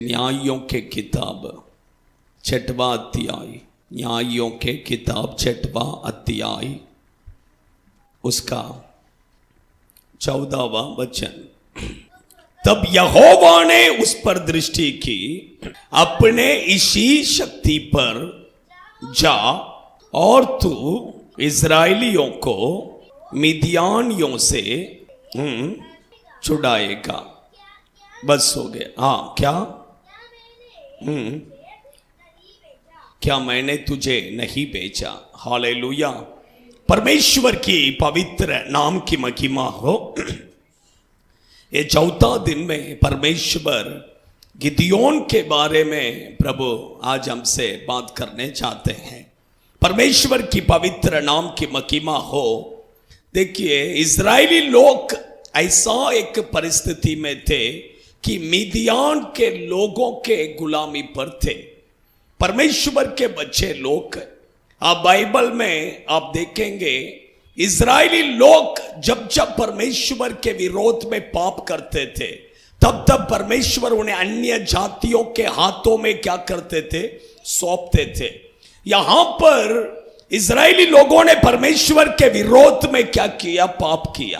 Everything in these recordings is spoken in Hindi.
न्यायों के किताब छठवां अध्याय, न्यायों के किताब छठवां अध्याय उसका 14वां वचन। तब यहोवा ने उस पर दृष्टि की, अपने इसी शक्ति पर जा और तू इस्राएलियों को मिद्यानियों से छुड़ाएगा। बस हो गया। हाँ, क्या मैंने तुझे नहीं बेचा। हालेलुया, परमेश्वर की पवित्र नाम की महिमा हो। ये चौथा दिन में परमेश्वर गिदियोन के बारे में प्रभु आज हमसे बात करने चाहते हैं। परमेश्वर की पवित्र नाम की महिमा हो। देखिए, इजरायली लोग ऐसा एक परिस्थिति में थे कि मिदियान के लोगों के गुलामी पर थे। परमेश्वर के बच्चे लोग, आप बाइबल में आप देखेंगे, इजरायली लोग जब जब परमेश्वर के विरोध में पाप करते थे, तब तब परमेश्वर उन्हें अन्य जातियों के हाथों में क्या करते थे, सौंपते थे। यहां पर इजरायली लोगों ने परमेश्वर के विरोध में क्या किया, पाप किया।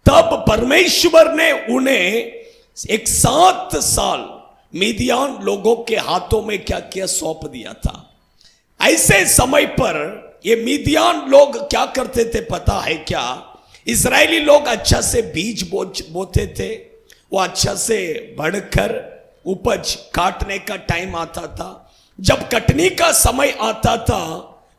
तब परमेश्वर ने उन्हें 7 साल मिदियान लोगों के हाथों में क्या किया, सौंप दिया था। ऐसे समय पर ये मिदियान लोग क्या करते थे पता है क्या? इजरायली लोग अच्छा से बीज बोते थे, वो अच्छा से बढ़कर उपज काटने का टाइम आता था। जब कटनी का समय आता था,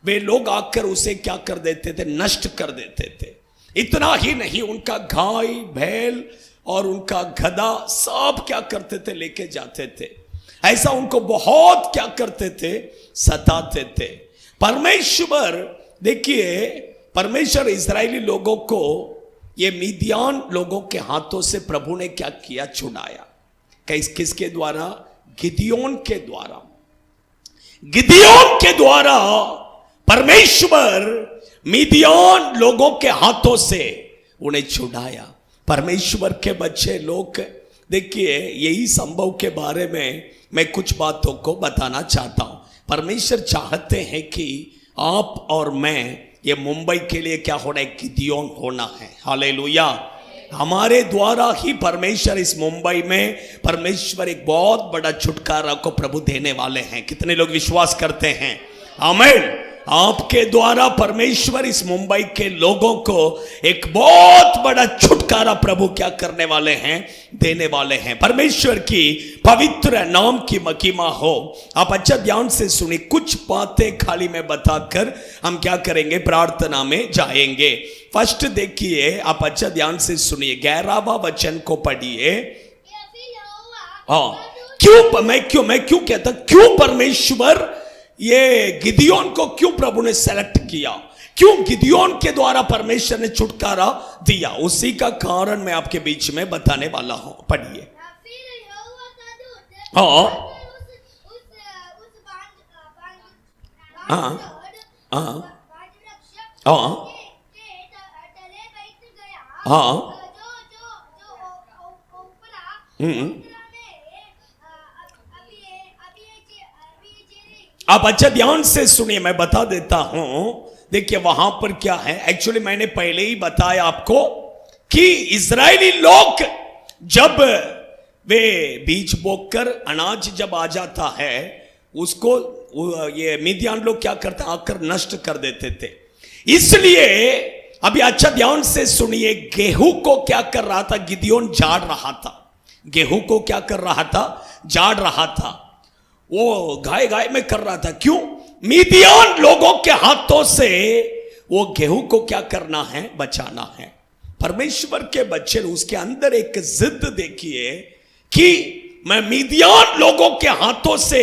वे लोग आकर उसे क्या कर देते थे, नष्ट कर देते थे। इतना ही नहीं, उनका गाय बैल और उनका गधा सब क्या करते थे, लेके जाते थे। ऐसा उनको बहुत क्या करते थे, सताते थे। परमेश्वर, देखिए, परमेश्वर इजरायली लोगों को ये मिद्यान लोगों के हाथों से प्रभु ने क्या किया, छुड़ाया। किसके द्वारा? गिदियोन के द्वारा। गिदियोन के द्वारा परमेश्वर मिद्यान लोगों के हाथों से उन्हें छुड़ाया। परमेश्वर के बच्चे लोग, देखिए, यही संभव के बारे में मैं कुछ बातों को बताना चाहता हूं। परमेश्वर चाहते हैं कि आप और मैं ये मुंबई के लिए क्या होना है, गिदियोन होना है। हालेलुया, हमारे द्वारा ही परमेश्वर इस मुंबई में परमेश्वर एक बहुत बड़ा छुटकारा को प्रभु देने वाले हैं। कितने लोग विश्वास करते हैं? आमीन। आपके द्वारा परमेश्वर इस मुंबई के लोगों को एक बहुत बड़ा छुटकारा प्रभु क्या करने वाले हैं, देने वाले हैं। परमेश्वर की पवित्र नाम की महिमा हो। आप अच्छा ध्यान से सुनिए, कुछ बातें खाली में बताकर हम क्या करेंगे, प्रार्थना में जाएंगे। फर्स्ट देखिए, आप अच्छा ध्यान से सुनिए, 11वां वचन को पढ़िए। हाँ, मैं क्यों कहता, क्यों परमेश्वर ये गिदियोन को क्यों प्रभु ने सेलेक्ट किया, क्यों गिदियोन के द्वारा परमेश्वर ने छुटकारा दिया, उसी का कारण मैं आपके बीच में बताने वाला हूं। पढ़िए। हाँ आप अच्छा ध्यान से सुनिए, मैं बता देता हूं। देखिए, वहां पर क्या है, एक्चुअली मैंने पहले ही बताया आपको कि इजरायली लोग जब वे बीज बोकर अनाज जब आ जाता है, उसको ये मिद्यान लोग क्या करते, आकर नष्ट कर देते थे। इसलिए अभी अच्छा ध्यान से सुनिए, गेहूं को क्या कर रहा था, गिदियोन झाड़ रहा था। गेहूं को क्या कर रहा था, झाड़ रहा था। वो गाय में कर रहा था। क्यों? मिद्यान लोगों के हाथों से वो गेहूं को क्या करना है, बचाना है। परमेश्वर के बच्चे, उसके अंदर एक जिद देखिए कि मैं मिद्यान लोगों के हाथों से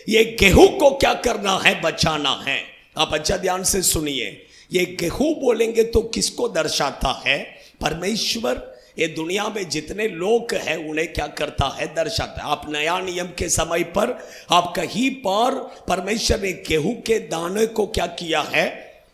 ये गेहूं को क्या करना है, बचाना है। आप अच्छा ध्यान से सुनिए, ये गेहूं बोलेंगे तो किसको दर्शाता है? परमेश्वर ये दुनिया में जितने लोग हैं उन्हें क्या करता है, दर्शाता है। आप नया नियम के समय पर आप कहीं पर परमेश्वर ने गेहूं के दाने को क्या किया है,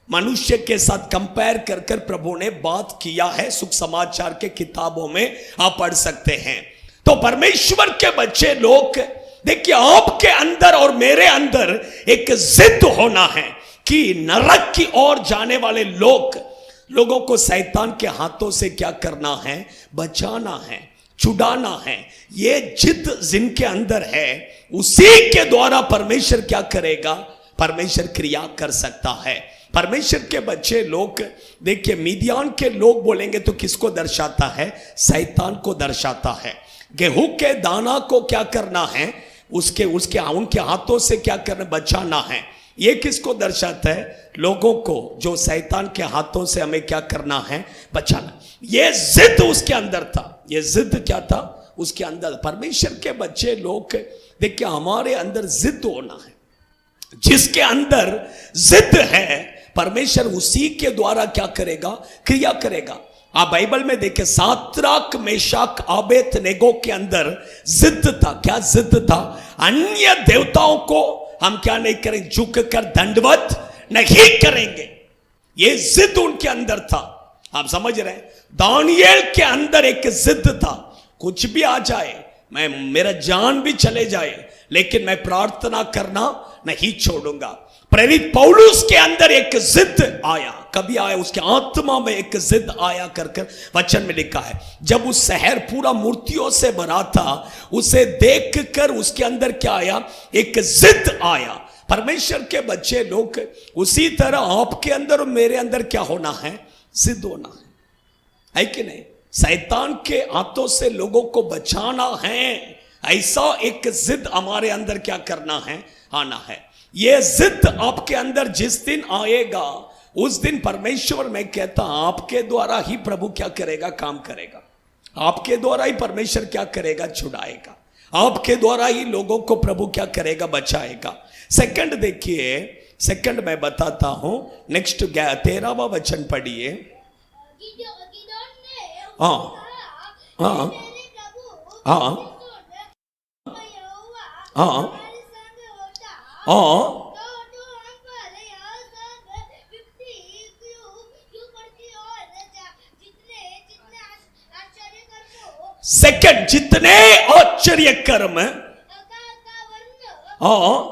मनुष्य के साथ कंपेयर कर कर प्रभु ने बात किया है। सुख समाचार के किताबों में आप पढ़ सकते हैं। तो परमेश्वर के बच्चे लोग देखिए आपके अंदर और मेरे अंदर एक जिद होना है कि नरक की ओर जाने वाले लोगों को शैतान के हाथों से क्या करना है, बचाना है, छुड़ाना है। ये जिद जिनके अंदर है उसी के द्वारा परमेश्वर क्या करेगा, परमेश्वर क्रिया कर सकता है। परमेश्वर के बच्चे लोग, देखिए मिदियान के लोग बोलेंगे तो किसको दर्शाता है, शैतान को दर्शाता है। गेहूं के दाना को क्या करना है, उनके हाथों से क्या करना, बचाना है। ये किसको दर्शाता है, लोगों को जो शैतान के हाथों से हमें क्या करना है, बचाना। ये जिद उसके अंदर था, ये जिद क्या था उसके अंदर। परमेश्वर के बच्चे लोग, देखिए हमारे अंदर जिद होना है। जिसके अंदर जिद है परमेश्वर उसी के द्वारा क्या करेगा, क्रिया करेगा। आप बाइबल में देखें साद्राक मेशाक आबेदनेगो के अंदर जिद था। क्या जिद था, अन्य देवताओं को हम क्या नहीं करेंगे, झुक कर दंडवत नहीं करेंगे। ये जिद उनके अंदर था। आप समझ रहे हैं, दानियेल के अंदर एक जिद था, कुछ भी आ जाए, मेरा जान भी चले जाए, लेकिन मैं प्रार्थना करना नहीं छोड़ूंगा। प्रेरित पौलुस के अंदर एक जिद आया, कभी आया, उसके आत्मा में एक जिद आया कर वचन में लिखा है। जब उस शहर पूरा मूर्तियों से भरा था, उसे देखकर उसके अंदर क्या आया, एक जिद आया। परमेश्वर के बच्चे लोग, उसी तरह आपके अंदर और मेरे अंदर क्या होना है, जिद होना है कि नहीं। शैतान के हाथों से लोगों को बचाना है, ऐसा एक जिद हमारे अंदर क्या करना है, आना है। ये जिद आपके अंदर जिस दिन आएगा, उस दिन परमेश्वर, मैं कहता आपके द्वारा ही प्रभु क्या करेगा, काम करेगा। आपके द्वारा ही परमेश्वर क्या करेगा, छुड़ाएगा। आपके द्वारा ही लोगों को प्रभु क्या करेगा, बचाएगा। सेकंड देखिए, सेकंड मैं बताता हूं, नेक्स्ट 13वां वचन पढ़िए। हाँ हाँ हाँ हाँ, सेकंड जितने आश्चर्य कर्म, हाँ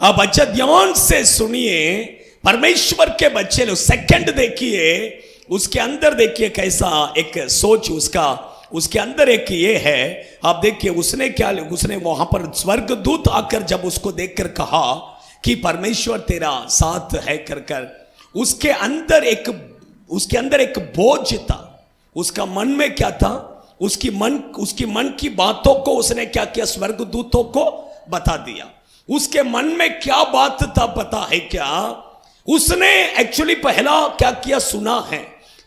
अब अच्छा ध्यान से सुनिए, परमेश्वर के बच्चे लोग, सेकंड देखिए, उसके अंदर देखिए कैसा एक सोच उसके अंदर एक ये है। आप देखिए उसने क्या, उसने वहां पर स्वर्गदूत आकर जब उसको देखकर कहा कि परमेश्वर तेरा साथ है कर उसके अंदर एक बोझ था। उसका मन में क्या था, उसकी मन की बातों को उसने क्या किया, स्वर्गदूतों को बता दिया। उसके मन में क्या बात था पता है क्या, उसने एक्चुअली पहला क्या किया, सुना है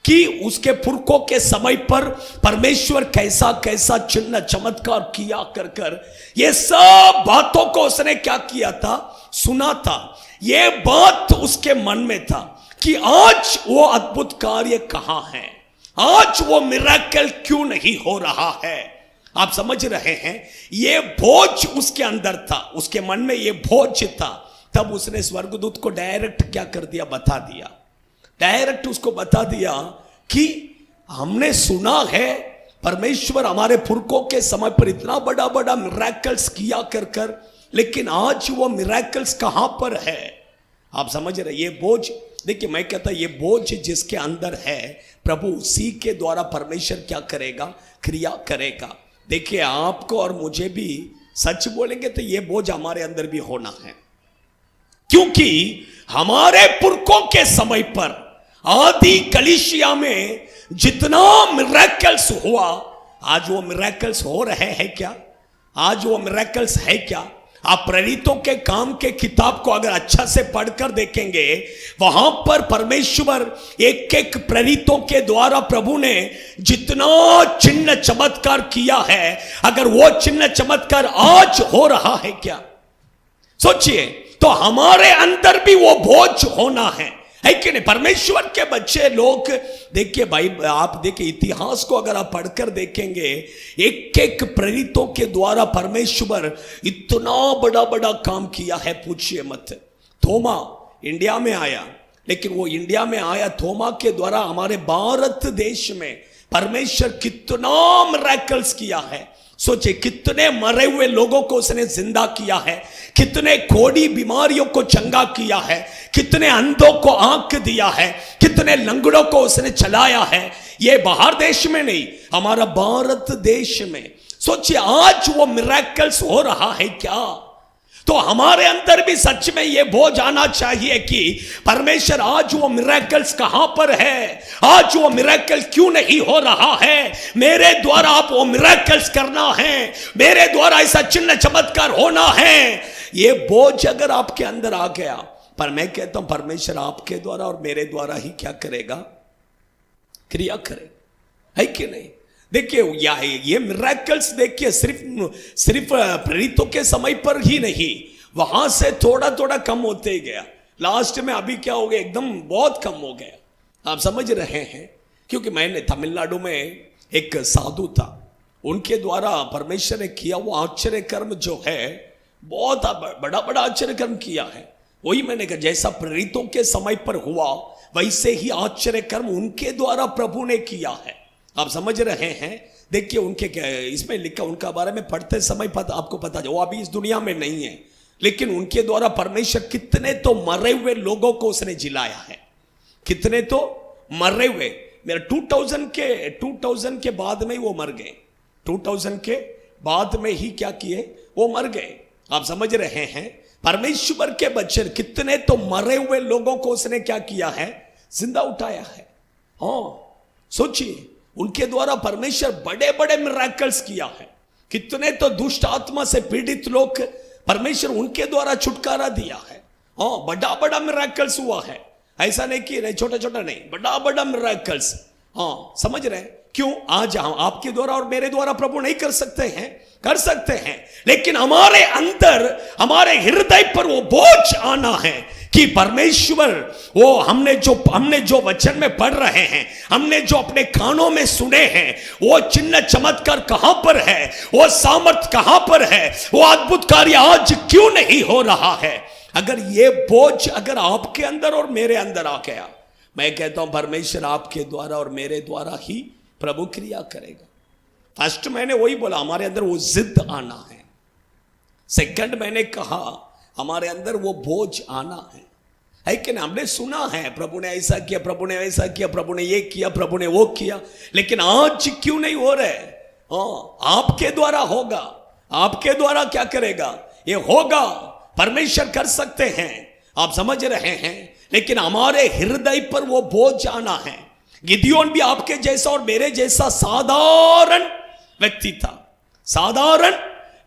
कि उसके पुरखों के समय पर परमेश्वर कैसा कैसा चिन्ह चमत्कार किया कर ये सब बातों को उसने क्या किया था, सुना था। ये बात उसके मन में था कि आज वो अद्भुत कार्य कहां है, आज वो मिरेकल क्यों नहीं हो रहा है। आप समझ रहे हैं, ये बोझ उसके अंदर था, उसके मन में ये बोझ था। तब उसने स्वर्गदूत को डायरेक्ट क्या कर दिया, बता दिया। डायरेक्ट उसको बता दिया कि हमने सुना है परमेश्वर हमारे पुरखों के समय पर इतना बड़ा बड़ा मिरेकल्स किया कर लेकिन आज वो मिरेकल्स कहां पर है। आप समझ रहे, ये बोझ, देखिए मैं कहता ये बोझ जिसके अंदर है, प्रभु उसी के द्वारा परमेश्वर क्या करेगा, क्रिया करेगा। देखिए आपको और मुझे भी सच बोलेंगे तो ये बोझ हमारे अंदर भी होना है, क्योंकि हमारे पुरखों के समय पर आदि कलीसिया में जितना मिरेकल्स हुआ, आज वो मिरेकल्स हो रहे हैं क्या, आज वो मिरेकल्स है क्या। आप प्रेरितों के काम के किताब को अगर अच्छा से पढ़कर देखेंगे, वहां पर परमेश्वर एक एक प्रेरितों के द्वारा प्रभु ने जितना चिन्ह चमत्कार किया है, अगर वो चिन्ह चमत्कार आज हो रहा है क्या। सोचिए, तो हमारे अंदर भी वो बोझ होना है कि नहीं? परमेश्वर के बच्चे लोग, देखिए भाई, आप देखिए इतिहास को अगर आप पढ़कर देखेंगे, एक एक प्रेरितों के द्वारा परमेश्वर इतना बड़ा बड़ा काम किया है, पूछिए मत। थोमा इंडिया में आया, लेकिन वो इंडिया में आया थोमा के द्वारा हमारे भारत देश में परमेश्वर कितना मिरेकल्स किया है। सोचिए, कितने मरे हुए लोगों को उसने जिंदा किया है, कितने कोड़ी बीमारियों को चंगा किया है, कितने अंधों को आंख दिया है, कितने लंगड़ों को उसने चलाया है। ये बाहर देश में नहीं, हमारा भारत देश में। सोचिए, आज वो मिरेकल्स हो रहा है क्या? तो हमारे अंदर भी सच में ये बोझ आना चाहिए कि परमेश्वर आज वो मिरेकल्स कहां पर है, आज वो मिरेकल क्यों नहीं हो रहा है, मेरे द्वारा आप वो मिरेकल्स करना है, मेरे द्वारा ऐसा चिन्ह चमत्कार होना है। ये बोझ अगर आपके अंदर आ गया, पर मैं कहता हूं परमेश्वर आपके द्वारा और मेरे द्वारा ही क्या करेगा? क्रिया करे, है कि नहीं? देखिए ये मिरेकल्स देखिए सिर्फ प्रेरितों के समय पर ही नहीं, वहां से थोड़ा थोड़ा कम होते ही गया। लास्ट में अभी क्या हो गया, एकदम बहुत कम हो गया। आप समझ रहे हैं? क्योंकि मैंने तमिलनाडु में एक साधु था, उनके द्वारा परमेश्वर ने किया वो आश्चर्य कर्म जो है, बहुत बड़ा बड़ा आश्चर्य कर्म किया है। वही मैंने कहा, जैसा प्रेरितों के समय पर हुआ वैसे ही आश्चर्य कर्म उनके द्वारा प्रभु ने किया है। आप समझ रहे हैं? देखिए उनके इसमें लिखा, उनका बारे में पढ़ते समय आपको पता है, वो अभी इस दुनिया में नहीं है, लेकिन उनके द्वारा परमेश्वर कितने तो मरे हुए लोगों को उसने जिलाया है, कितने तो मरे हुए। मेरा 2000 के बाद में ही वो मर गए, 2000 के बाद में ही क्या किए, वो मर गए। आप समझ रहे हैं? परमेश्वर के बच्चे कितने तो मरे हुए लोगों को उसने क्या किया है, जिंदा उठाया है। हाँ, सोचिए, उनके द्वारा परमेश्वर बड़े बड़े मिरेकल्स किया है। कितने तो दुष्ट आत्मा से पीड़ित लोग परमेश्वर उनके द्वारा छुटकारा दिया है। हाँ, बड़ा बड़ा मिरेकल्स हुआ है, ऐसा नहीं कि नहीं छोटा छोटा नहीं, बड़ा बड़ा मिरेकल्स। हाँ, समझ रहे हैं? क्यों? आज हम आपके द्वारा और मेरे द्वारा प्रभु नहीं कर सकते हैं, कर सकते हैं, लेकिन हमारे अंदर, हमारे हृदय पर वो बोझ आना है कि परमेश्वर, वो हमने जो वचन में पढ़ रहे हैं, हमने जो अपने कानों में सुने हैं, वो चिन्ह चमत्कार कहां पर है, वो सामर्थ कहां पर है, वो अद्भुत कार्य आज क्यों नहीं हो रहा है? अगर ये बोझ अगर आपके अंदर और मेरे अंदर आ गया, मैं कहता हूं परमेश्वर आपके द्वारा और मेरे द्वारा ही प्रभु क्रिया करेगा। फर्स्ट मैंने वही बोला, हमारे अंदर वो जिद आना है। सेकंड मैंने कहा, हमारे अंदर वो बोझ आना है कि नहीं? हमने सुना है प्रभु ने ऐसा किया, प्रभु ने वैसा किया, प्रभु ने ये किया, प्रभु ने वो किया, लेकिन आज क्यों नहीं हो रहे? हाँ, आपके द्वारा होगा, आपके द्वारा क्या करेगा? ये होगा, परमेश्वर कर सकते हैं। आप समझ रहे हैं? लेकिन हमारे हृदय पर वो बोझ आना है। गिदियोन भी आपके जैसा और मेरे जैसा साधारण व्यक्ति था, साधारण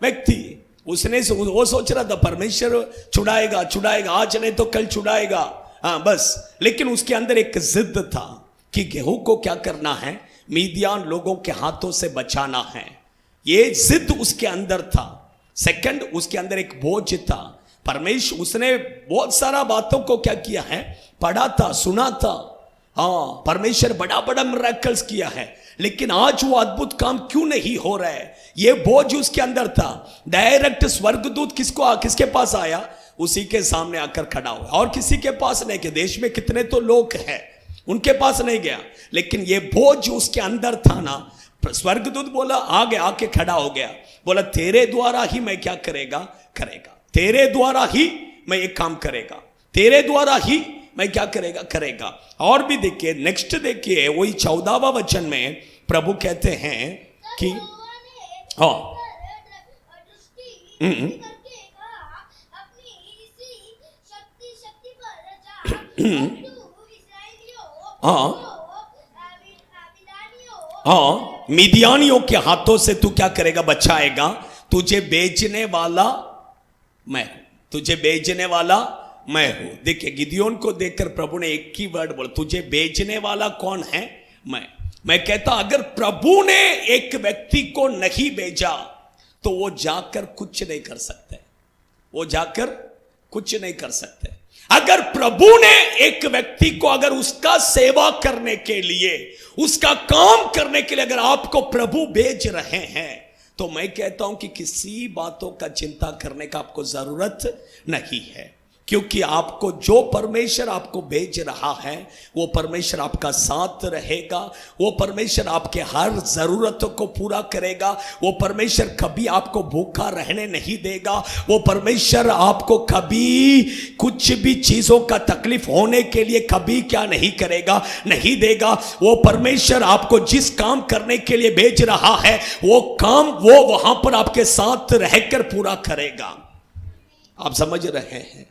व्यक्ति। उसने वो सोच रहा था परमेश्वर छुड़ाएगा, आज नहीं तो कल छुड़ाएगा, हाँ बस। लेकिन उसके अंदर एक जिद था कि गेहूं को क्या करना है, मीदियान लोगों के हाथों से बचाना है। ये जिद उसके अंदर था। सेकंड, उसके अंदर एक बोझ था। परमेश्वर, उसने बहुत सारा बातों को क्या किया है, पढ़ा था, सुना था। हाँ, परमेश्वर बड़ा बड़ा मिरेकल्स किया है, लेकिन आज वो अद्भुत काम क्यों नहीं हो रहा है? ये बोझ उसके अंदर था। डायरेक्ट स्वर्गदूत किसके पास आया? उसी के सामने आकर खड़ा हुआ, और किसी के पास नहीं। कि देश में कितने तो लोग हैं, उनके पास नहीं गया, लेकिन ये बोझ उसके अंदर था ना। स्वर्गदूत बोला, आके खड़ा हो गया, बोला तेरे द्वारा ही मैं क्या करेगा, तेरे द्वारा ही मैं एक काम करेगा, तेरे द्वारा ही मैं क्या करेगा। और भी देखिए, नेक्स्ट देखिए, वही 14वां वचन में प्रभु कहते हैं कि हाँ, हाँ, मिदियानियों के हाथों से तू क्या करेगा, बचाएगा। तुझे बेचने वाला मैं हूं, तुझे बेचने वाला मैं हूं। देखिए, गिदियोन को देखकर प्रभु ने एक ही वर्ड बोला, तुझे बेचने वाला कौन है? मैं कहता, अगर प्रभु ने एक व्यक्ति को नहीं भेजा तो वो जाकर कुछ नहीं कर सकते, वो जाकर कुछ नहीं कर सकते। अगर प्रभु ने एक व्यक्ति को अगर उसका सेवा करने के लिए, उसका काम करने के लिए अगर आपको प्रभु भेज रहे हैं, तो मैं कहता हूं कि किसी बातों का चिंता करने का आपको जरूरत नहीं है, क्योंकि आपको जो परमेश्वर आपको भेज रहा है वो परमेश्वर आपका साथ रहेगा, वो परमेश्वर आपके हर जरूरतों को पूरा करेगा, वो परमेश्वर कभी आपको भूखा रहने नहीं देगा, वो परमेश्वर आपको कभी कुछ भी चीजों का तकलीफ होने के लिए कभी क्या नहीं करेगा, नहीं देगा। वो परमेश्वर आपको जिस काम करने के लिए भेज रहा है वो काम वो वहां पर आपके साथ रहकर पूरा करेगा। आप समझ रहे हैं?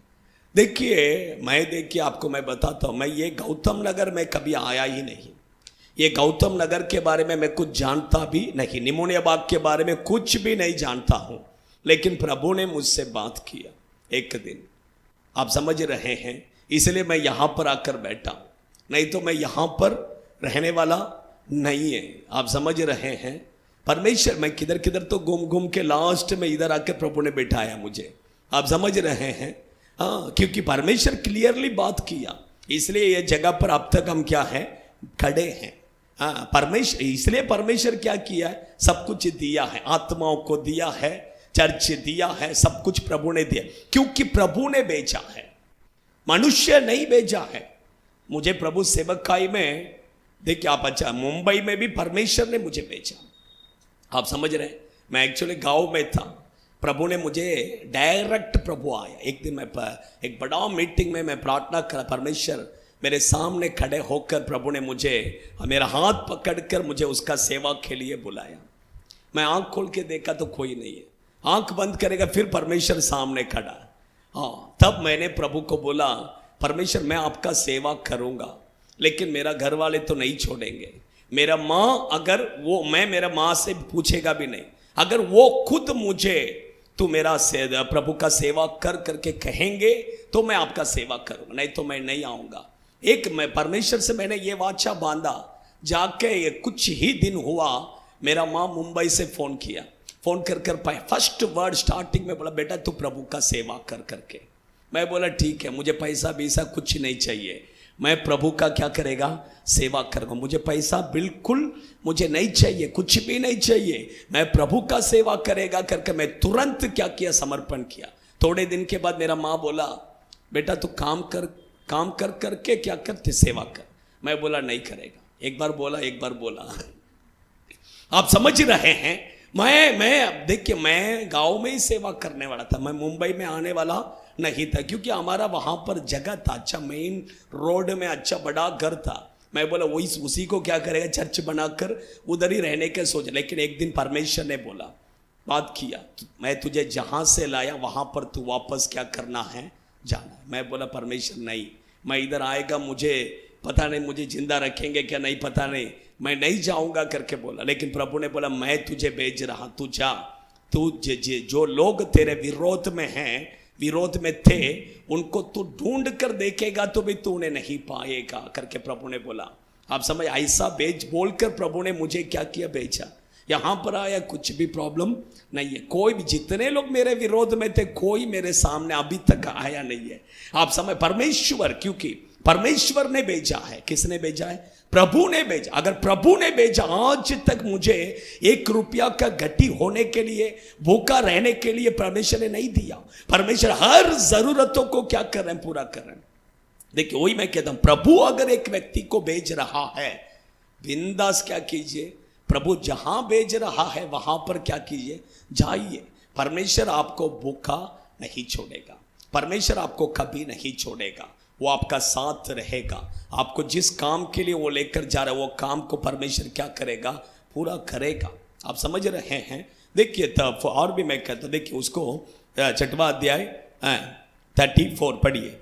देखिए आपको मैं बताता हूं, मैं ये गौतम नगर में कभी आया ही नहीं, ये गौतम नगर के बारे में मैं कुछ जानता भी नहीं, निमोनिया बाग के बारे में कुछ भी नहीं जानता हूं, लेकिन प्रभु ने मुझसे बात किया एक दिन। आप समझ रहे हैं? इसलिए मैं यहां पर आकर बैठा, नहीं तो मैं यहां पर रहने वाला नहीं है। आप समझ रहे हैं? परमेश्वर, मैं किधर किधर तो घूम घूम के लास्ट में इधर आकर प्रभु ने बिठाया मुझे। आप समझ रहे हैं? हाँ, क्योंकि परमेश्वर क्लियरली बात किया, इसलिए ये जगह पर अब तक हम क्या है, खड़े हैं। हाँ, परमेश्वर, इसलिए परमेश्वर क्या किया है, सब कुछ दिया है, आत्माओं को दिया है, चर्च दिया है, सब कुछ प्रभु ने दिया, क्योंकि प्रभु ने भेजा है, मनुष्य नहीं भेजा है। मुझे प्रभु सेवकाई में देखिए आप, अच्छा मुंबई में भी परमेश्वर ने मुझे भेजा। आप समझ रहे हैं? मैं एक्चुअली गांव में था, प्रभु ने मुझे डायरेक्ट प्रभु आया। एक दिन मैं एक बड़ा मीटिंग में मैं प्रार्थना कर, परमेश्वर मेरे सामने खड़े होकर प्रभु ने मुझे मेरा हाथ पकड़कर मुझे उसका सेवा के लिए बुलाया। मैं आंख खोल के देखा तो कोई नहीं है, आंख बंद करेगा फिर परमेश्वर सामने खड़ा। हाँ, तब मैंने प्रभु को बोला, परमेश्वर मैं आपका सेवा करूँगा, लेकिन मेरा घर वाले तो नहीं छोड़ेंगे। मेरा माँ, अगर वो, मैं मेरा माँ से पूछेगा भी नहीं, अगर वो खुद मुझे तू मेरा प्रभु का सेवा कर करके कहेंगे तो मैं आपका सेवा करूँगा, नहीं तो मैं नहीं आऊँगा। एक मैं परमेश्वर से मैंने ये वाचा बांधा, जाके कुछ ही दिन हुआ मेरा माँ मुंबई से फ़ोन किया, फ़ोन कर कर पाए, फर्स्ट वर्ड स्टार्टिंग में बोला, बेटा तू प्रभु का सेवा कर करके। मैं बोला ठीक है, मुझे पैसा वैसा कुछ नहीं चाहिए, मैं प्रभु का क्या करेगा, सेवा करूँगा। मुझे पैसा बिल्कुल मुझे नहीं चाहिए, कुछ भी नहीं चाहिए, मैं प्रभु का सेवा करेगा करके मैं तुरंत क्या किया, समर्पण किया। थोड़े दिन के बाद मेरा माँ बोला, बेटा तू काम कर करके क्या करते, सेवा कर। मैं बोला नहीं करेगा, एक बार बोला। आप समझ रहे हैं? मैं देखिए, मैं गाँव में ही सेवा करने वाला था, मैं मुंबई में आने वाला नहीं था, क्योंकि हमारा वहां पर जगह था, अच्छा मेन रोड में अच्छा बड़ा घर था। मैं बोला वही उसी को क्या करेगा, चर्च बनाकर उधर ही रहने के सोच। लेकिन एक दिन परमेश्वर ने बोला, बात किया, मैं तुझे जहां से लाया वहां पर तू वापस क्या करना है, जाना है। मैं बोला परमेश्वर नहीं, मैं इधर आएगा, मुझे पता नहीं मुझे जिंदा रखेंगे क्या नहीं पता नहीं, मैं नहीं जाऊंगा करके बोला। लेकिन प्रभु ने बोला मैं तुझे भेज रहा, तू जा, तू जो लोग तेरे विरोध में हैं, विरोध में थे, उनको तू ढूंढ कर देखेगा तो भी तू उन्हें नहीं पाएगा करके प्रभु ने बोला। आप समझ, ऐसा बोलकर प्रभु ने मुझे क्या किया, भेजा। यहां पर आया, कुछ भी प्रॉब्लम नहीं है, कोई भी, जितने लोग मेरे विरोध में थे कोई मेरे सामने अभी तक आया नहीं है। आप समझ, परमेश्वर, क्योंकि परमेश्वर ने भेजा है। किसने भेजा है? प्रभु ने भेजा। अगर प्रभु ने भेजा, आज तक मुझे 1 रुपया का घटी होने के लिए, भूखा रहने के लिए परमेश्वर ने नहीं दिया। परमेश्वर हर जरूरतों को क्या कर रहे हैं, पूरा कर रहे हैं। देखिए वही मैं कहता हूं, प्रभु अगर एक व्यक्ति को भेज रहा है, बिंदास क्या कीजिए, प्रभु जहां भेज रहा है वहां पर क्या कीजिए, जाइए। परमेश्वर आपको भूखा नहीं छोड़ेगा, परमेश्वर आपको कभी नहीं छोड़ेगा, वो आपका साथ रहेगा। आपको जिस काम के लिए वो लेकर जा रहा है, वो काम को परमेश्वर क्या करेगा, पूरा करेगा। आप समझ रहे हैं? देखिए तब और भी मैं कहता हूं, देखिए उसको 6वां अध्याय 34 पढ़िए।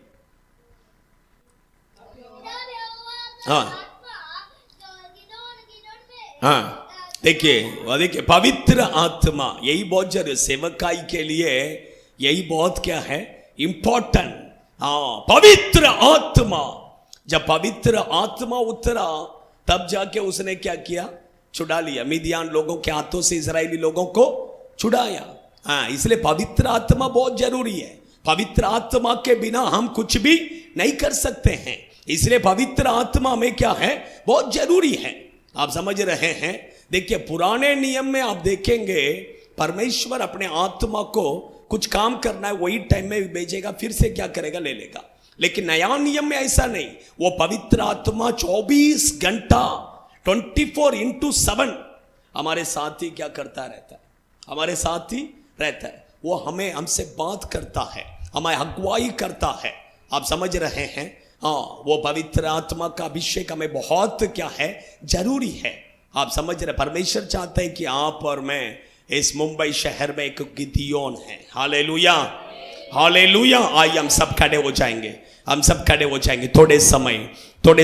हाँ, देखिए पवित्र आत्मा, यही बहुत जरूरी सेवकाई के लिए, यही बहुत क्या है, इंपॉर्टेंट। हाँ, पवित्र आत्मा। जब पवित्र आत्मा उतरा तब जाके उसने क्या किया, छुड़ा लिया, मिदियान लोगों के हाथों से इजरायली लोगों को छुड़ाया। हाँ, इसलिए पवित्र आत्मा बहुत जरूरी है। पवित्र आत्मा के बिना हम कुछ भी नहीं कर सकते हैं, इसलिए पवित्र आत्मा में क्या है, बहुत जरूरी है। आप समझ रहे हैं। देखिए पुराने नियम में आप देखेंगे परमेश्वर अपने आत्मा को कुछ काम करना है वही टाइम में भेजेगा, फिर से क्या करेगा, ले लेगा। लेकिन नया नियम में ऐसा नहीं, वो पवित्र आत्मा 24 घंटा 24/7 हमारे साथ ही क्या करता रहता है, हमारे साथ ही रहता है। वो हमसे बात करता है, हमें अगुवाई करता है। आप समझ रहे हैं। हाँ, वो पवित्र आत्मा का अभिषेक हमें बहुत क्या है, जरूरी है। आप समझ रहे। परमेश्वर चाहते हैं कि आप और मैं इस मुंबई शहर में एक गिदियोन है। Hallelujah, hallelujah. आइए हम सब खड़े हो जाएंगे, हम सब खड़े हो जाएंगे थोड़े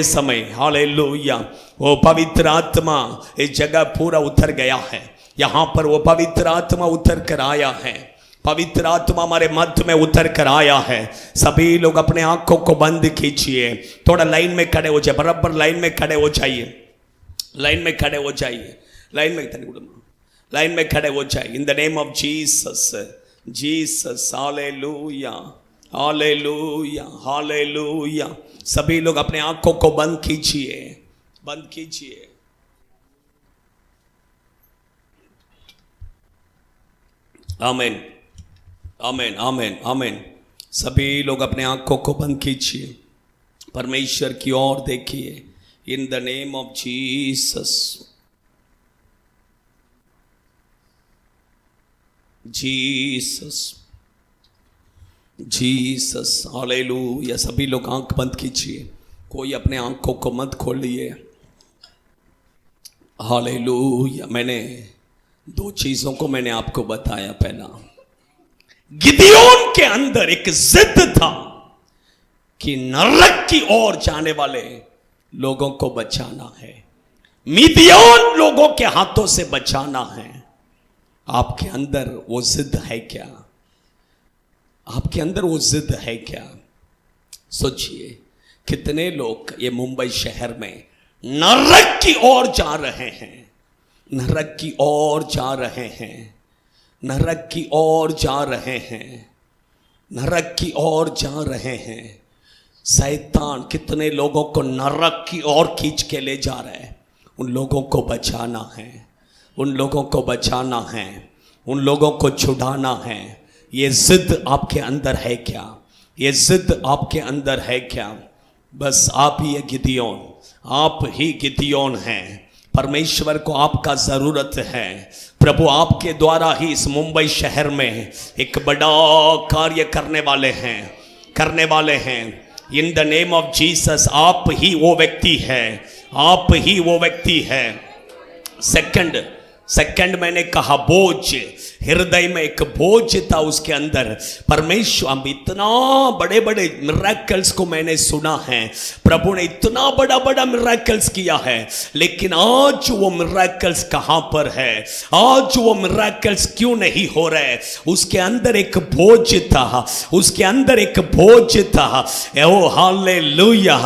समय। हालेलुया। वो पवित्र आत्मा इस जगह पूरा उतर गया है। यहाँ पर वो पवित्र आत्मा उतर कर आया है। पवित्र आत्मा हमारे मध्य में उतर कर आया है। सभी लोग अपने आंखों को बंद कीजिए, थोड़ा लाइन में खड़े हो जाए, बराबर लाइन में खड़े हो जाइए, लाइन में खड़े हो जाइए, लाइन में खड़े हो जाइए। इन the name of Jesus, Jesus. Hallelujah, hallelujah, hallelujah. सभी लोग अपने आंखों को बंद कीजिए, बंद कीजिए। आमीन, आमीन, आमीन, आमीन। सभी लोग अपने आंखों को बंद कीजिए, परमेश्वर की ओर देखिए। इन the name of Jesus, Jesus, Jesus. Hallelujah. सभी लोग आंख बंद कीजिए, कोई अपने आंखों को मत खोलिए। हालेलुया। मैंने 2 चीजों को मैंने आपको बताया। पहला, गिदियोन के अंदर एक जिद था कि नरक की ओर जाने वाले लोगों को बचाना है, मिदियान लोगों के हाथों से बचाना है। आपके अंदर वो जिद है क्या? आपके अंदर वो जिद है क्या? सोचिए, कितने लोग ये मुंबई शहर में नरक की ओर जा रहे हैं, नरक की ओर जा रहे हैं, नरक की ओर जा रहे हैं, नरक की ओर जा रहे हैं। शैतान कितने लोगों को नरक की ओर खींच के ले जा रहा है। उन लोगों को बचाना है, उन लोगों को बचाना है, उन लोगों को छुड़ाना है। ये जिद आपके अंदर है क्या? ये जिद आपके अंदर है क्या? बस आप ही गिदियोन, आप ही गिदियोन हैं। परमेश्वर को आपका ज़रूरत है। प्रभु आपके द्वारा ही इस मुंबई शहर में एक बड़ा कार्य करने वाले हैं, करने वाले हैं। इन द नेम ऑफ जीसस, आप ही वो व्यक्ति है, आप ही वो व्यक्ति है। सेकंड मैंने कहा बोझ, हृदय में एक बोझ था उसके अंदर। परमेश्वर, हम इतना बड़े बड़े मिरेकल्स को मैंने सुना है, प्रभु ने इतना बड़ा बड़ा मिरेकल्स किया है, लेकिन आज वो मिरेकल्स कहाँ पर है? आज वो मिरेकल्स क्यों नहीं हो रहे? उसके अंदर एक बोझ था, उसके अंदर एक बोझ था। ओ हालेलुया।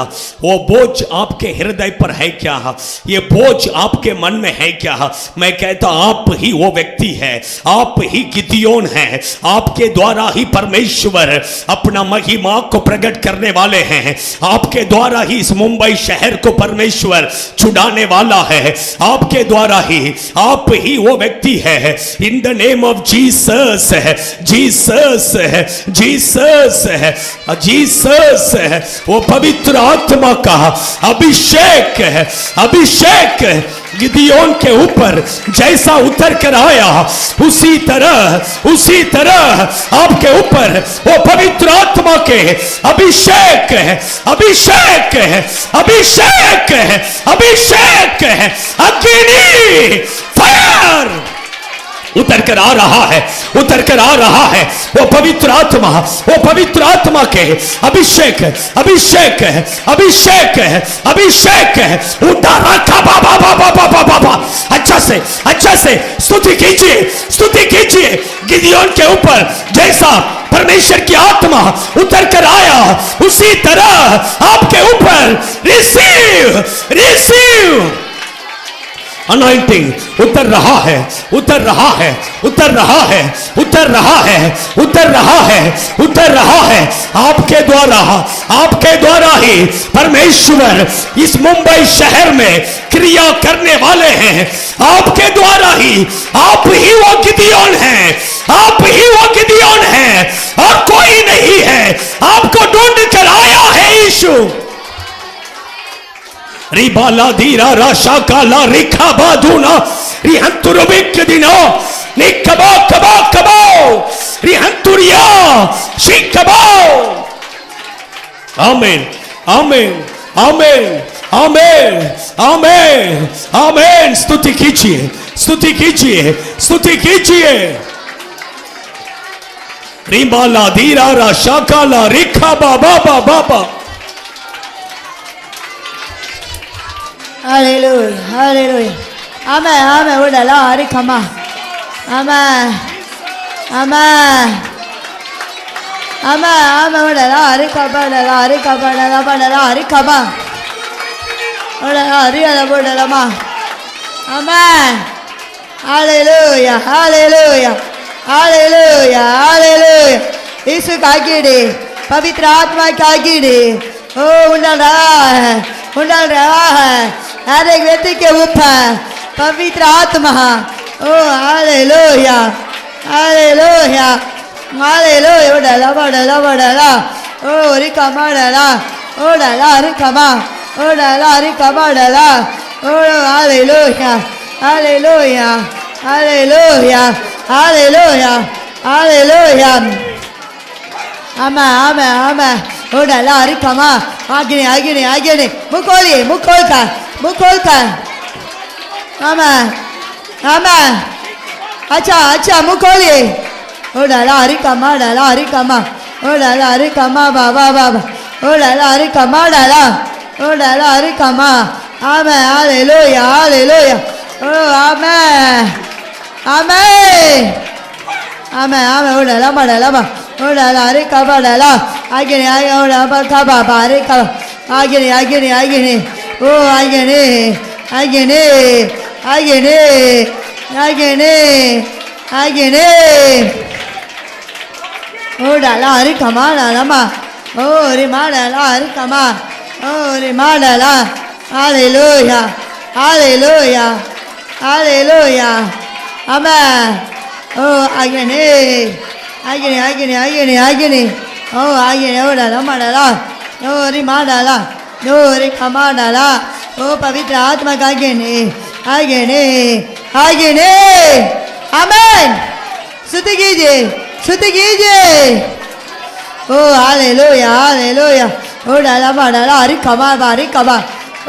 वो बोझ आपके हृदय पर है क्या? ये बोझ आपके मन में है क्या? मैं कहता आप ही वो व्यक्ति है, आप ही गिदियोन है। आपके द्वारा ही परमेश्वर अपना महिमा को प्रकट करने वाले हैं। आपके द्वारा ही इस मुंबई शहर को परमेश्वर छुड़ाने वाला है। आपके द्वारा ही, आप ही वो व्यक्ति है। In the name of Jesus, Jesus, Jesus, Jesus. वो पवित्र आत्मा का अभिषेक, अभिषेक गिदियोन के ऊपर जैसा उतर कर आया, उसी तरह आपके ऊपर वो पवित्र आत्मा के अभिषेक, अभिषेक, अभिषेक, अभिषेक, अग्नि, फायर उतर कर आ रहा है, उतर कर आ रहा है। वो पवित्र आत्मा, वो पवित्र आत्मा के अभिषेक, अभिषेक, अभिषेक, अभिषेक उतर रखा। बाबा बाबा बाबा बाबा, अच्छा से स्तुति कीजिए, स्तुति कीजिए। गिदियोन के ऊपर जैसा परमेश्वर की आत्मा उतर कर आया, उसी तरह आपके ऊपर रिसीव, रिसीव, अनॉइंटिंग उतर रहा है, उतर रहा है, उतर रहा है, उतर रहा है, उतर रहा है, उतर रहा है। आपके द्वारा ही परमेश्वर इस मुंबई शहर में क्रिया करने वाले हैं। आपके द्वारा ही, आप ही वो गिदियोन हैं, आप ही वो गिदियोन हैं और कोई नहीं है। आपको ढूंढ कर आया है यीशु। रिबाला धीरा राशा काला रिखा बाधुना रिहंतुरुबिक दिनो निकबो कबो कबो रिहंतुरिया शिकबो। आमीन आमीन आमीन आमीन आमीन आमीन। स्तुति कीजिए, स्तुति कीजिए, स्तुति कीजिए। रिबाला धीरा राशा काला रिखा बाबा बाबा। Hallelujah, hallelujah. Amen, amen. Oda la hari kama. Amen, amen, amen, amen. Oda la hari kama, oda la hari kama, oda la hari kama. Oda la hari oda la ma. Amen. Hallelujah, hallelujah, hallelujah, hallelujah. यीशु का गिरे, पवित्र आत्मा का गिरे, ओ उंडल रहा है हर एक व्यक्ति के ऊपर पवित्र आत्मा। ओ हालेलुया, हालेलुया, हालेलुया। ओडला बडला बडला, ओ रिकमा डला, ओडला रिकमा, ओडला रिकमा डला, ओ hallelujah, hallelujah, hallelujah, hallelujah, hallelujah. Amen amen amen. ओडला रिकमा, आगे आगे आगे मुकोली मुकोल का। आमें आमें। अच्छा अच्छा मुकोली। ओडला रिकमा डला रिकमा, ओडला रिकमा बाबा बाबा, ओडला रिकमा डला, ओडला रिकमा। आमें हालेलुया, हालेलुया। ओ आमें आमें आमें आमें। ओडला बडला बा, ओडला रिकमा डला, आगे आगे ओडला बडला बा रिकमा, आगे आगे आगे ओ आगे आगे आगे आगे आगे ओडला रिकमा डला मा, ओ रिमा डला रिकमा, ओ रिमा डला। Hallelujah, hallelujah, hallelujah. आमेन। ओ आगे आगे आगे आगे ओ आगे ओडला मडला, ओ रिमा डला, ओ रिकमा डला, ओ पवित्र आत्मा का आगे आगे। आमेन। स्तुति कीजिए, स्तुति कीजिए। ओ हालेलुया, हालेलुया। ओडला मडला रिकमा बा रिकमा,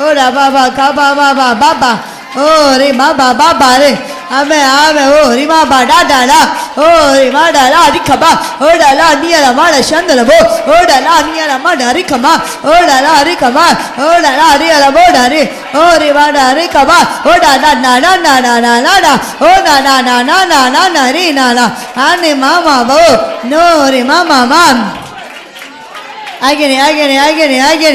ओडा बाबा का बाबा बाबा, ओ रे बाबा बाबा रे। आमें आमें। ओ रिमा बा डाला, ओ रिमा डाला रिकमा, ओ डाला नियला माडा शंदला बो, ओ डाला नियला माडा रिकमा, ओ डाला रिकमा, ओ डाला रियला बोडा रे, ओ रिमा डा रिकमा, ओ डाला ना ना ना ना ना ना ना, ओ ना ना ना ना ना ना ना रे ना ना, आने मामा बो, नो रे मामा माम। आगे आगे आगे।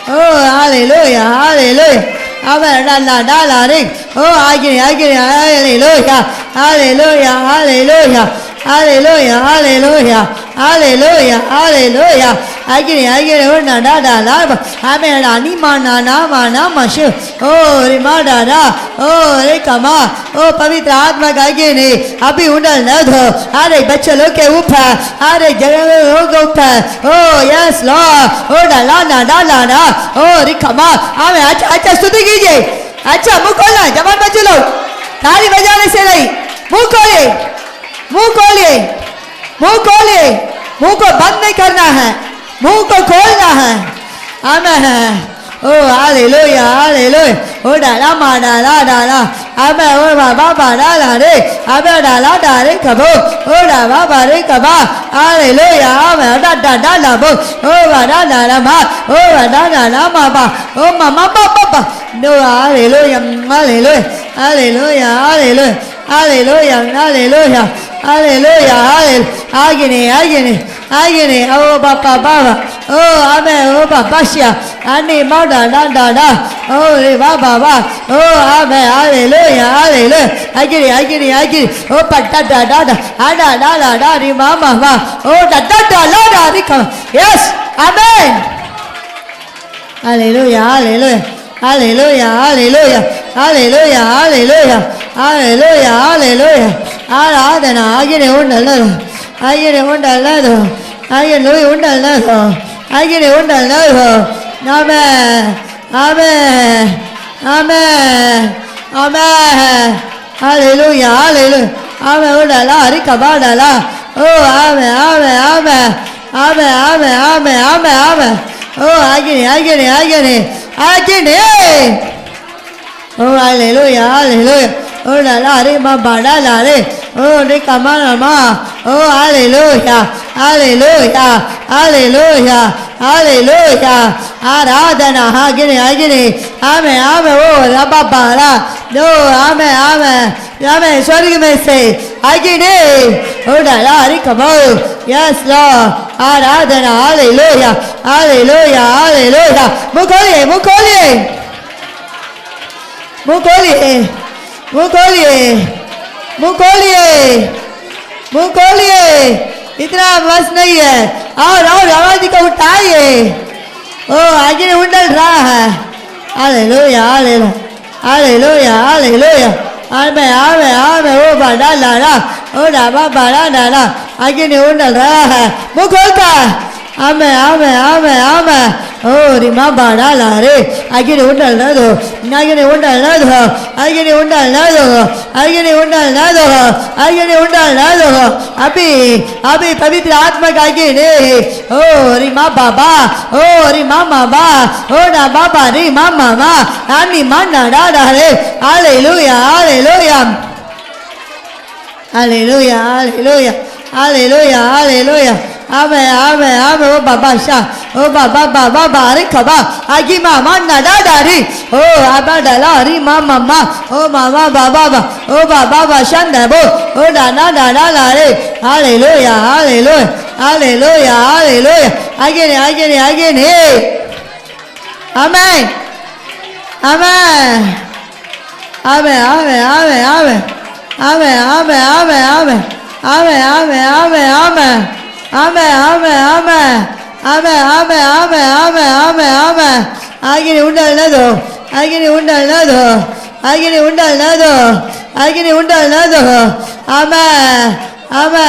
ओ हालेलुया, हालेलुया। आमें डाला डाला रे, ओ आगे आगे hallelujah, hallelujah, hallelujah, hallelujah, hallelujah, hallelujah, hallelujah. आगे आगे ओ ना डाला लाब, आमें रानी माना ना माना मशु, ओ रे माडा, ओ रे कमा, ओ पवित्र आत्मा का आगे अभी उंडल न दो हर एक बच्चे लोग के ऊपर, हर एक जगह लोग के ऊपर। ओ यस लॉर्ड। ओ डाला ना डाला ना, ओ रे कमा। आमें। अच्छा अच्छा स्तुति कीजिए। अच्छा मुंह खोलना जवान बच्चे लोग, ताली बजाने से नहीं, मुंह खोलिए, मुंह खोलिए, मुंह खोलिए। मुंह को बंद नहीं करना है, मुंह को खोलना है। आमेन। ओ हालेलुया, हालेलुया। ओ डाला मा डाला डाला, आमें। ओ बाबा डाला रे, आमें डाला डाले कबो, ओ डाला बारे कबा। हालेलुया। आमें डाला डाला बो, ओ डाला डाला मा, ओ डाला डाला मा बा, ओ मामा बाबा। नो hallelujah, hallelujah, hallelujah, hallelujah, hallelujah, hallelujah, hallelujah, hallelujah. आगे आगे आगे। ओ बाबा बाबा, ओ आमें। ओ बाबा शिया, Ani mada da da da. Oh, riba baba. Oh, amen. Hallelujah. Hallelujah. I get it. Oh, pata da da da. Ada da da da. Riba mama. Oh, da da da la da. Come. Yes. Amen. Hallelujah. Hallelujah. Hallelujah. Hallelujah. Hallelujah. Hallelujah. Hallelujah. Hallelujah. Aradhana. Agire undalado. Agire undalado. Hallelujah. Undalado. Agire undalado. Amen. Amen. Amen. Amen. Hallelujah. Hallelujah. Amen. Undala. Rikabadala. Oh, amen. Amen. Amen. Amen. Amen. Amen. Amen. Amen. Oh, agire. Oh, hallelujah, hallelujah. Oh, la la, re, ma, ba, la la, re. Oh, re, ka, ma, la, ma. Oh, hallelujah, hallelujah, hallelujah, hallelujah. Aradhana, agire. Amen, amen. Oh, la, ba, ba, la. No, amen, amen. Amen. Sorry, me say. Agire. Oh, la la, re, ka, ma. Yes, Lord. Aradhana, hallelujah, hallelujah, hallelujah. Mukoli. इतना बस नहीं है और आवाज को उठाइए ओ आगे उंडल रहा है हालेलुया हालेलुया हालेलुया हालेलुया आमे ओ बड़ा लाला ओ डाबा बड़ा लाला आगे उंडल रहा है मुंह खोलता आमे ओ रिमा बड़ा ला रे आगे उंडल ना दो अभी पवित्र आत्मा का आगे ने ओ रिमा बाबा ओ रिमा मामा ओ ना बाबा रिमा मामा आनी माना डाला रे hallelujah hallelujah hallelujah hallelujah hallelujah hallelujah आमे ओ बाबा शाह ओ बाबा बारे खबा आगी मामा नडा डारी ओ आबा डाला हरी मामा ओ मामा बाबा ओ बाबा शंदबो ओ डाना डाला लारे हालेलुया हालेलुया हालेलुया हालेलुया आगे ने आमेन आमेन आमेन आमेन आमेन आमेन आमेन आमेन आमेन आमेन आमेन आमेन आमेन आमेन आगे उंडल ना दो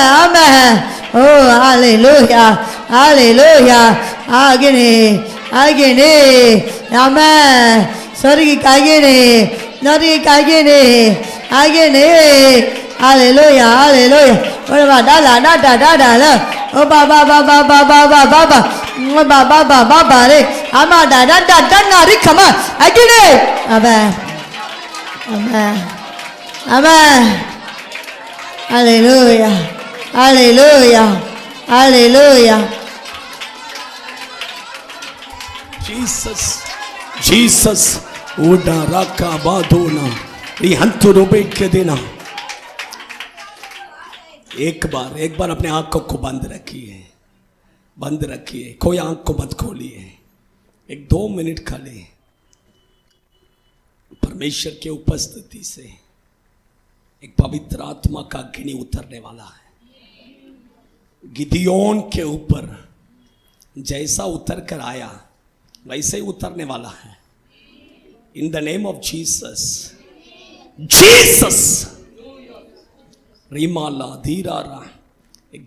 आमेन ओ हालेलुया हालेलुया आगे ने आमेन स्वर्ग आगे ने हालेलुया हालेलुया ओ डाला ओ बाबा रे आमा डाडा नारी खमा अगिने amen hallelujah hallelujah hallelujah Jesus ओडा राका बादोना रिहंतु रोबे के देना एक बार अपने आंखों को बंद रखिए कोई आंख को मत खोलिए 2 मिनट खाली परमेश्वर के उपस्थिति से एक पवित्र आत्मा का अग्नि उतरने वाला है गिदियोन के ऊपर जैसा उतर कर आया वैसे ही उतरने वाला है in the name of Jesus रीमाला धीरारा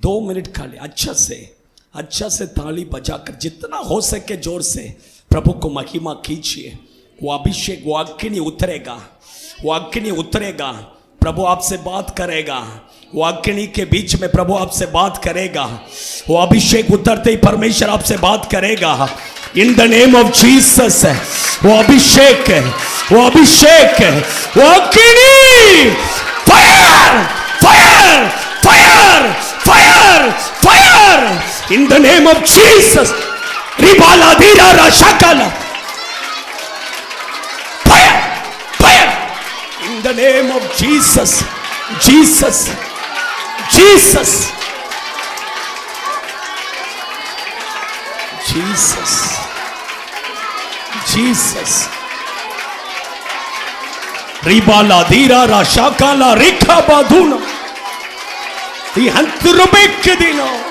2 मिनट खाली अच्छा से ताली बजाकर जितना हो सके जोर से प्रभु को महिमा कीजिए वो अभिषेक वो अग्नि उतरेगा प्रभु आपसे बात करेगा वो अग्नि के बीच में प्रभु आपसे बात करेगा वो अभिषेक उतरते ही परमेश्वर आपसे बात करेगा इन द नेम ऑफ जीसस वो अभिषेक वो अग्नि fire in the name of Jesus ribala dira rashakala fire in the name of Jesus Jesus. Ribala dira rashakala rikha baduna. The hantrubekdino.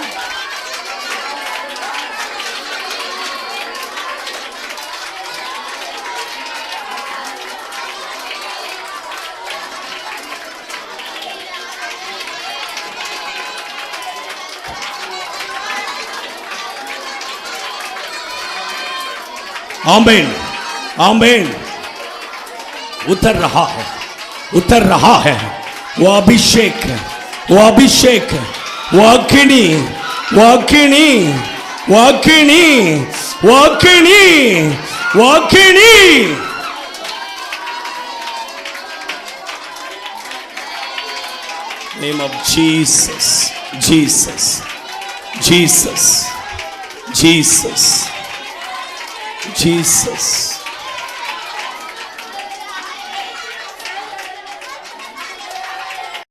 आमीन आमीन। उतर रहा है, उतर रहा है वो अभिषेक, वो अभिषेक, वो अग्नि, वो अग्नि, वो अग्नि, वो अग्नि, वो अग्नि। Name of Jesus, Jesus, Jesus, Jesus, Jesus.